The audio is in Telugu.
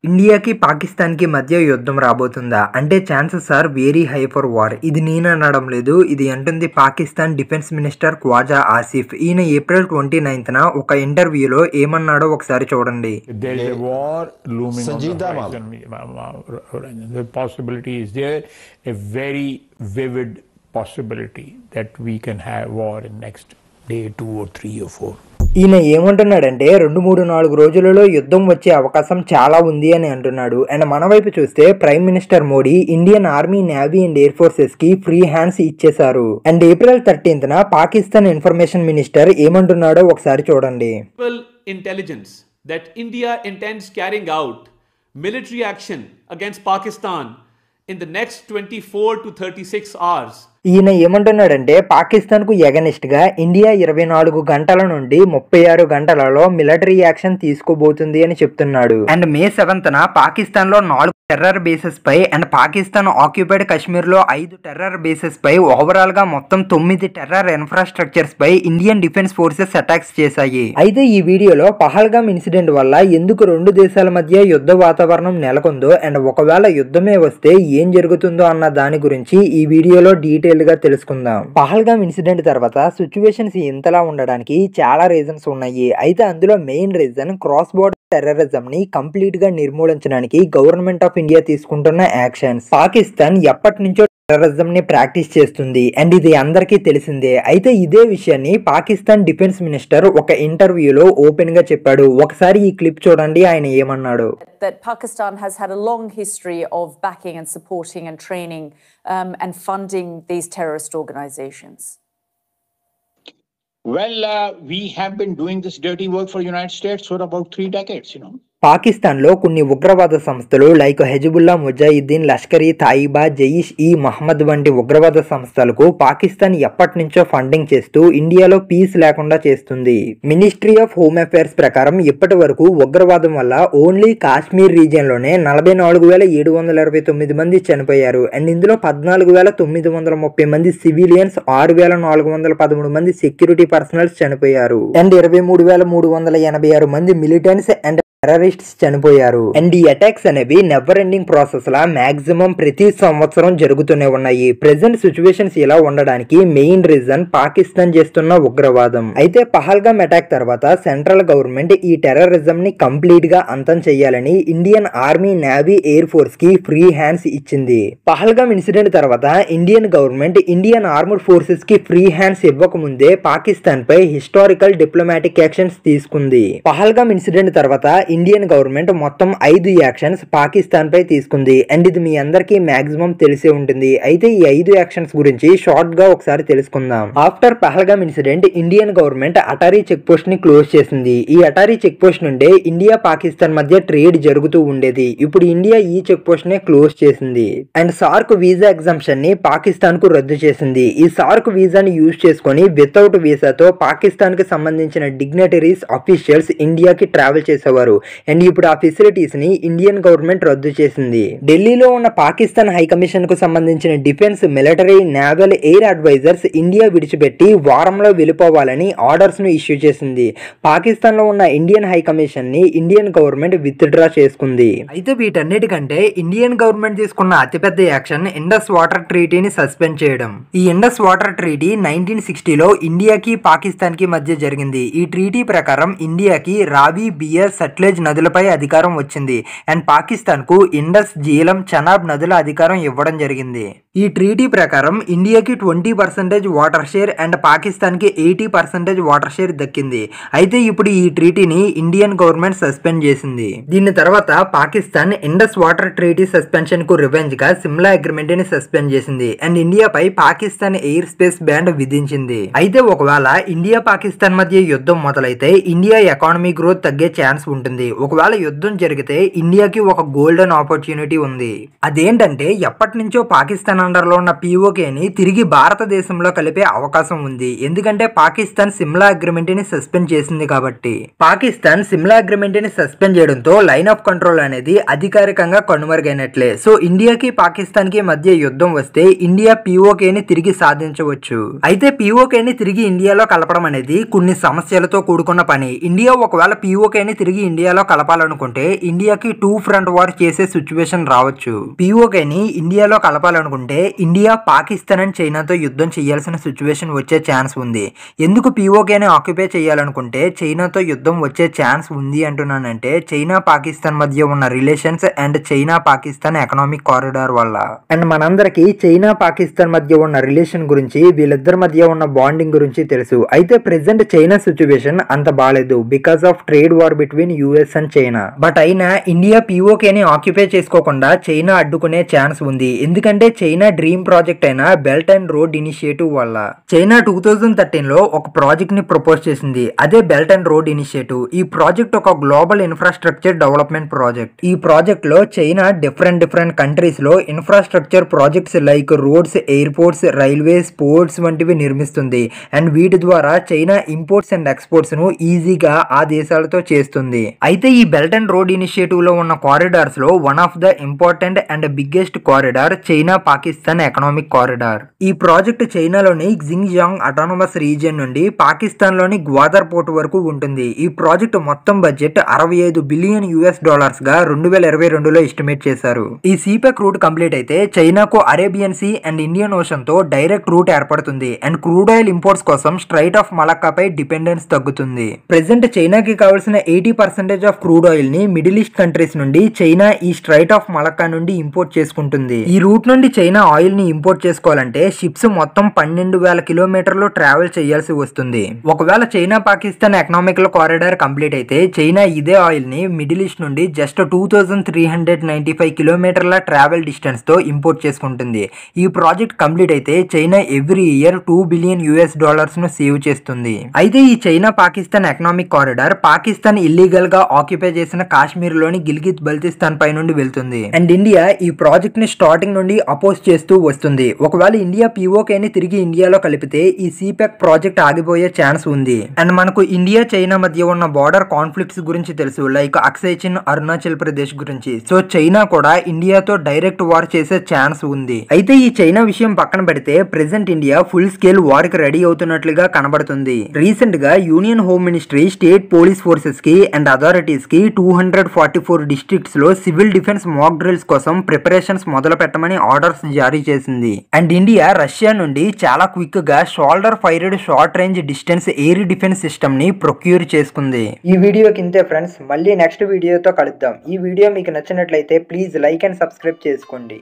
ఇండియాకి పాకిస్తాన్కి మధ్య యుద్ధం రాబోతుందా అంటే chances are very high for war. ఇది నేను అనడం లేదు, ఇది అంటుంది పాకిస్తాన్ డిఫెన్స్ మినిస్టర్ ఖ్వాజా ఆసిఫ్. ఈయన ఏప్రిల్ 29న ఒక ఇంటర్వ్యూలో ఏమన్నాడో ఒకసారి చూడండి. possibility that we can have war in next day 2 or 3 or 4. ఈయన ఏమంటున్నాడంటే 2-3-4 రోజులలో యుద్ధం వచ్చే అవకాశం చాలా ఉంది అని అంటున్నాడు. అండ్ మన వైపు చూస్తే prime minister Modi Indian army, navy and air forces కి ఫ్రీ హ్యాండ్స్ ఇచ్చేశారు. అండ్ ఏప్రిల్ 13న పాకిస్తాన్ ఇన్ఫర్మేషన్ మినిస్టర్ ఏమంటున్నాడో ఒకసారి చూడండి. Intelligence that India intends carrying out military action against Pakistan in the next 24 to 36 hours. ఈయన ఏమంటున్నాడంటే పాకిస్తాన్ కు ఎగనిస్ట్ గా ఇండియా 24 గంటల నుండి 36 గంటలలో మిలిటరీ యాక్షన్ తీసుకోబోతుంది అని చెప్తున్నాడు. అండ్ మే 7న పాకిస్తాన్ లో 4 టెర్రర్ బేసెస్ పై అండ్ పాకిస్తాన్ ఆక్యుపైడ్ కశ్మీర్ లో 5 టెర్రర్ బేసెస్ పై ఓవరాల్ గా మొత్తం 9 టెర్రర్ ఇన్ఫ్రాస్ట్రక్చర్స్ పై ఇండియన్ డిఫెన్స్ ఫోర్సెస్ అటాక్స్ చేశాయి. అయితే ఈ వీడియోలో పహల్గామ్ ఇన్సిడెంట్ వల్ల ఎందుకు 2 దేశాల మధ్య యుద్ధ వాతావరణం నెలకొందో అండ్ ఒకవేళ యుద్ధమే వస్తే ఏం జరుగుతుందో అన్న దాని గురించి ఈ వీడియోలో డీటెయిల్ గా తెలుసుకుందాం. పహల్గామ్ ఇన్సిడెంట్ తర్వాత సిచ్యువేషన్స్ ఇంతలా ఉండడానికి చాలా రీజన్స్ ఉన్నాయి. అయితే అందులో main reason cross border terrorism ని కంప్లీట్ గా నిర్మూలించడానికి గవర్నమెంట్ ఆఫ్ ఇండియా తీసుకుంటున్న యాక్షన్స్. పాకిస్తాన్ ఎప్పటి నుంచో టెర్రరిజం ని ప్రాక్టీస్ చేస్తుంది అండ్ ఇది అందరికీ తెలిసిందే. అయితే ఇదే విషయాన్ని పాకిస్తాన్ డిఫెన్స్ మినిస్టర్ ఒక ఇంటర్వ్యూలో ఓపెన్ గా చెప్పాడు. ఒకసారి ఈ క్లిప్ చూడండి, ఆయన ఏమన్నాడు. That Pakistan has had a long history of backing and supporting and training and funding these terrorist organizations. Well, we have been doing this dirty work for the United States for about 3 decades, Pakistan లో కొన్ని ఉగ్రవాద సంస్థలు లైక్ హెజ్బుల్లా, ముజాహిద్దీన్, లష్కర్ ఈ తాయిబా, జయిష్ ఈ మహమ్మద్ వంటి ఉగ్రవాద సంస్థలకు పాకిస్తాన్ ఎప్పటి నుంచో ఫండింగ్ చేస్తూ ఇండియాలో పీస్ లేకుండా చేస్తుంది. మినిస్ట్రీ ఆఫ్ హోమ్ అఫైర్స్ ప్రకారం ఇప్పటి వరకు ఉగ్రవాదం వల్ల ఓన్లీ కాశ్మీర్ రీజియన్ లోనే 44,729 మంది చనిపోయారు. అండ్ ఇందులో 14,930 మంది సివిలియన్స్, 6,413 మంది సెక్యూరిటీ పర్సనల్స్ చనిపోయారు. అండ్ 23,386 మంది మిలిటెంట్స్ అండ్ టెర్రరిస్ట్స్ చనిపోయారు. అండ్ ఈ అటాక్స్ అనేవి నెవర్ ఎండింగ్ ప్రాసెస్ లా మాక్సిమం ప్రతి సంవత్సరం జరుగుతూనే ఉన్నాయి. ప్రెసెంట్ సిచ్యువేషన్స్ ఇలా ఉండడానికి మెయిన్ రీజన్ పాకిస్తాన్ చేస్తున్న ఉగ్రవాదం. అయితే పహల్గామ్ అటాక్ తర్వాత సెంట్రల్ గవర్నమెంట్ ఈ టెర్రరిజం ని కంప్లీట్ గా అంతం చేయాలని Indian army, navy, air force కి ఫ్రీ హ్యాండ్స్ ఇచ్చింది. పహల్గామ్ ఇన్సిడెంట్ తర్వాత Indian government Indian armed forces కి ఫ్రీ హ్యాండ్స్ ఇవ్వక ముందే పాకిస్తాన్ పై హిస్టారికల్ డిప్లొమాటిక్ యాక్షన్స్ తీసుకుంది. పహల్గామ్ ఇన్సిడెంట్ తర్వాత ఇండియన్ గవర్నమెంట్ మొత్తం 5 యాక్షన్స్ పాకిస్తాన్ పై తీసుకుంది. అండ్ ఇది మీ అందరికీ మాక్సిమం తెలిసే ఉంటుంది. అయితే ఈ 5 యాక్షన్స్ గురించి షార్ట్ గా ఒకసారి తెలుసుకుందాం. After Pahalgam incident Indian government Attari check post ని క్లోజ్ చేసింది. ఈ అటారీ చెక్ పోస్ట్ నుండే ఇండియా, పాకిస్తాన్ మధ్య ట్రేడ్ జరుగుతూ ఉండేది. ఇప్పుడు ఇండియా ఈ చెక్ పోస్ట్ ని క్లోజ్ చేసింది. అండ్ సార్క్ వీసా ఎగ్జామ్షన్ ని పాకిస్తాన్ కు రద్దు చేసింది. ఈ సార్క్ వీసాని యూజ్ చేసుకుని వితౌట్ వీసాతో పాకిస్తాన్ కి సంబంధించిన డిగ్నిటరీస్, అఫీషియల్స్ ఇండియాకి ట్రావెల్ చేసేవారు. అండ్ ఇప్పుడు ఆ ఫెసిలిటీస్ ని ఇండియన్ గవర్నమెంట్ రద్దు చేసింది. ఢిల్లీలో ఉన్న పాకిస్తాన్ హై కమిషన్ కు సంబంధించిన defence, military, naval, air advisers India విడిచిపెట్టి వారంలో వెళ్ళిపోవాలని ఆర్డర్స్ ను ఇష్యూ చేసింది. పాకిస్తాన్ లో ఉన్న ఇండియన్ హై కమిషన్ ని ఇండియన్ గవర్నమెంట్ విత్డ్రా చేసుకుంది. అయితే వీటన్నిటికంటే ఇండియన్ గవర్నమెంట్ తీసుకున్న అతిపెద్ద యాక్షన్ ఇండస్ వాటర్ ట్రీటీని సస్పెండ్ చేయడం. ఈ ఇండస్ వాటర్ ట్రీటీ 1960లో ఇండియాకి, పాకిస్తాన్ కి మధ్య జరిగింది. ఈ ట్రీటీ ప్రకారం ఇండియాకి రావి, బియర్, సట్లెజ్ నదులపై అధికారం వచ్చింది. అండ్ పాకిస్తాన్ కు ఇండస్, జీలం, చనాబ్ నదుల అధికారం ఇవ్వడం జరిగింది. ఈ ట్రీటీ ప్రకారం ఇండియాకి 20% వాటర్ షేర్ అండ్ పాకిస్తాన్ కి 80% వాటర్ షేర్ దక్కింది. అయితే ఇప్పుడు ఈ ట్రీటీని ఇండియన్ గవర్నమెంట్ సస్పెండ్ చేసింది. దీని తర్వాత Pakistan Indus water treaty suspension కు రివెంజ్ గా సిమ్లా అగ్రిమెంట్ ని సస్పెండ్ చేసింది. అండ్ ఇండియాపై పాకిస్తాన్ ఎయిర్ స్పేస్ బ్యాన్ విధించింది. అయితే ఒకవేళ ఇండియా, పాకిస్తాన్ మధ్య యుద్ధం మొదలైతే ఇండియా ఎకానమీ గ్రోత్ తగ్గే ఛాన్స్ ఉంటుంది. ఒకవేళ యుద్ధం జరిగితే ఇండియాకి ఒక గోల్డెన్ ఆపర్చునిటీ ఉంది. అదేంటంటే ఎప్పటి నుంచో పాకిస్తాన్ అండర్ లో ఉన్న POK ని తిరిగి భారతదేశంలో కలిపే అవకాశం ఉంది. ఎందుకంటే పాకిస్తాన్ సిమ్లా అగ్రిమెంట్ ని సస్పెండ్ చేసింది కాబట్టి. పాకిస్తాన్ సిమ్లా అగ్రిమెంట్ ని సస్పెండ్ చేయడంతో లైన్ ఆఫ్ కంట్రోల్ అనేది అధికారికంగా కనుమరుగైనట్లే. సో ఇండియాకి, పాకిస్తాన్ కి మధ్య యుద్ధం వస్తే ఇండియా POK ని తిరిగి సాధించవచ్చు. అయితే POK ని తిరిగి ఇండియాలో కలపడం అనేది కొన్ని సమస్యలతో కూడుకున్న పని. ఇండియా ఒకవేళ POK ని తిరిగి ఇండియా ఇండియాలో కలపాలనుకుంటే ఇండియాకి 2 ఫ్రంట్ వార్ చేసే సిచ్యువేషన్ రావచ్చు. పీఓకేని ఇండియాలో కలపాలనుకుంటే ఇండియా పాకిస్తాన్ అండ్ చైనాతో యుద్ధం చేయాల్సిన సిచ్యువేషన్ వచ్చే ఛాన్స్ ఉంది. ఎందుకు పీఓకేని ఆక్యుపై చేయాలనుకుంటే చైనాతో యుద్ధం వచ్చే ఛాన్స్ ఉంది అంటున్నానంటే చైనా పాకిస్తాన్ మధ్య ఉన్న relations and China Pakistan economic corridor వల్ల. అండ్ మనందరికి చైనా పాకిస్తాన్ మధ్య ఉన్న రిలేషన్ గురించి, వీళ్ళిద్దరి మధ్య ఉన్న బాండింగ్ గురించి తెలుసు. అయితే ప్రెసెంట్ చైనా సిచ్యువేషన్ అంత బాలేదు because of trade war between US and China. But అయినా ఇండియా పీఓకేని ఆక్యుపై చేసుకోకుండా చైనా అడ్డుకునే ఛాన్స్ ఉంది. ఎందుకంటే చైనా డ్రీమ్ ప్రాజెక్ట్ అయిన బెల్ట్ అండ్ రోడ్ ఇనిషియేటివ్ వల్ల. చైనా 2013లో ఒక ప్రాజెక్ట్ ని ప్రపోజ్ చేసింది. అదే బెల్ట్ అండ్ రోడ్ ఇనిషియేటివ్. ఈ ప్రాజెక్ట్ ఒక గ్లోబల్ ఇన్ఫ్రాస్ట్రక్చర్ డెవలప్మెంట్ ప్రాజెక్ట్. ఈ ప్రాజెక్ట్ లో చైనా డిఫరెంట్ కంట్రీస్ లో infrastructure projects like roads, airports, railways, ports వంటివి నిర్మిస్తుంది. అండ్ వీటి ద్వారా చైనా ఇంపోర్ట్స్ అండ్ ఎక్స్పోర్ట్స్ ను ఈజీగా ఆ దేశాలతో చేస్తుంది. అయితే ఈ బెల్ట్ అండ్ రోడ్ ఇనిషియేటివ్ లో ఉన్న కారిడార్స్ లో one of the important and biggest corridor China Pakistan economic corridor. ఈ ప్రాజెక్ట్ చైనాలోని జింగ్జియాంగ్ అటానమస్ రీజియన్ నుండి పాకిస్తాన్ లోని గ్వాదర్ పోర్ట్ వరకు ఉంటుంది. ఈ ప్రాజెక్ట్ మొత్తం బడ్జెట్ $65 బిలియన్ గా 2022లో ఎస్టిమేట్ చేశారు. ఈ సీపెక్ రూట్ కంప్లీట్ అయితే చైనాకు Arabian sea and Indian ocean తో డైరెక్ట్ రూట్ ఏర్పడుతుంది. అండ్ క్రూడ్ ఆయిల్ ఇంపోర్ట్స్ కోసం స్ట్రైట్ ఆఫ్ మలక్కాపై డిపెండెన్స్ తగ్గుతుంది. ప్రెసెంట్ చైనాకి కావాల్సిన 80% ఆఫ్ క్రూడ్ ఆయిల్ ని మిడిల్ ఈస్ట్ కంట్రీస్ నుండి చైనా ఈ స్ట్రైట్ ఆఫ్ మలక్కా నుండి ఇంపోర్ట్ చేసుకుంటుంది. ఈ రూట్ నుండి చైనా ఆయిల్ ని ఇంపోర్ట్ చేసుకోవాలంటే షిప్స్ మొత్తం 12,000 కిలోమీటర్లు ట్రావెల్ చేయాల్సి వస్తుంది. ఒకవేళ China Pakistan economical corridor complete అయితే చైనా ఇదే ఆయిల్ ని మిడిల్ ఈస్ట్ నుండి జస్ట్ 2395 కిలోమీటర్ల ట్రావెల్ డిస్టెన్స్ తో ఇంపోర్ట్ చేసుకుంటుంది. ఈ ప్రాజెక్ట్ కంప్లీట్ అయితే చైనా ఎవ్రీ ఇయర్ $2 బిలియన్ ను సేవ్ చేస్తుంది. అయితే ఈ China Pakistan economic corridor Pakistan illegal గా ఆక్యుపై చేసిన కాశ్మీర్ లోని గిల్గిత్ బల్తిస్తాన్ పై నుండి వెళ్తుంది. అండ్ ఇండియా ఈ ప్రాజెక్ట్ ని స్టార్టింగ్ నుండి అపోజ్ చేస్తూ వస్తుంది. ఒకవేళ ఇండియా పీఓకేని తిరిగి ఇండియాలో కలిపితే ఈ సీపెక్ ప్రాజెక్ట్ ఆగిపోయే ఛాన్స్ ఉంది. అండ్ మనకు ఇండియా చైనా మధ్య ఉన్న బార్డర్ కాన్ఫ్లిక్ట్స్ గురించి తెలుసు, లైక్ అక్సై చిన్, అరుణాచల్ ప్రదేశ్ గురించి. సో చైనా కూడా ఇండియాతో డైరెక్ట్ వార్ చేసే ఛాన్స్ ఉంది. అయితే ఈ చైనా విషయం పక్కన పెడితే present India full scale war కి రెడీ అవుతున్నట్లుగా కనబడుతుంది. రీసెంట్ గా union home ministry state police forces కి అండ్ అథారిటీస్ కి 244 డిస్ట్రిక్ట్స్ లో సివిల్ డిఫెన్స్ మాక్ డ్రిల్స్ కోసం ప్రిపరేషన్స్ మొదలు పెట్టమని ఆర్డర్స్ జారీ చేసింది. అండ్ ఇండియా రష్యా నుండి చాలా క్విక్ గా shoulder fired short range distance air defence system ని ప్రొక్యూర్ చేసుకుంది. ఈ వీడియోకి ఇంతే ఫ్రెండ్స్, మళ్ళీ నెక్స్ట్ వీడియోతో కలుద్దాం. ఈ వీడియో మీకు నచ్చినట్లయితే ప్లీజ్ లైక్ అండ్ సబ్స్క్రైబ్ చేసుకోండి.